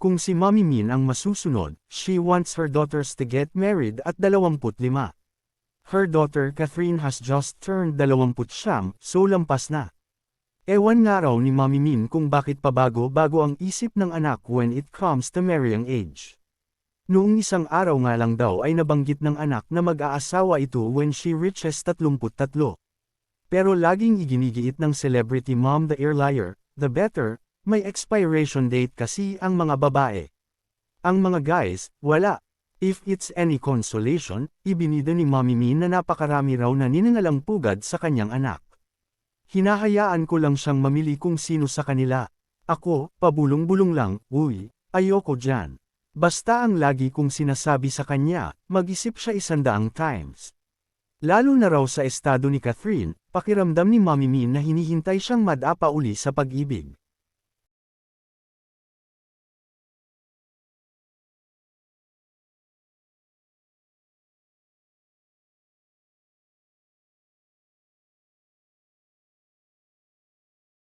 Kung si Mommy Min ang masusunod, she wants her daughters to get married at 25. Her daughter Catherine has just turned 29, so lampas na. Ewan nga raw ni Mommy Min kung bakit pabago-bago ang isip ng anak when it comes to marrying age. Noong isang araw nga lang daw ay nabanggit ng anak na mag-aasawa ito when she reaches 33. Pero laging iginigiit ng celebrity mom the ear liar, the better, may expiration date kasi ang mga babae. Ang mga guys, wala. If it's any consolation, ibinida ni Mommy Min na napakarami raw na ninangalang pugad sa kanyang anak. Hinahayaan ko lang siyang mamili kung sino sa kanila. Ako, pabulong-bulong lang, uy, ayoko dyan. Basta ang lagi kong sinasabi sa kanya, mag-isip siya 100 times. Lalo na raw sa estado ni Catherine, pakiramdam ni Mommy Min na hinihintay siyang madapa uli sa pag-ibig.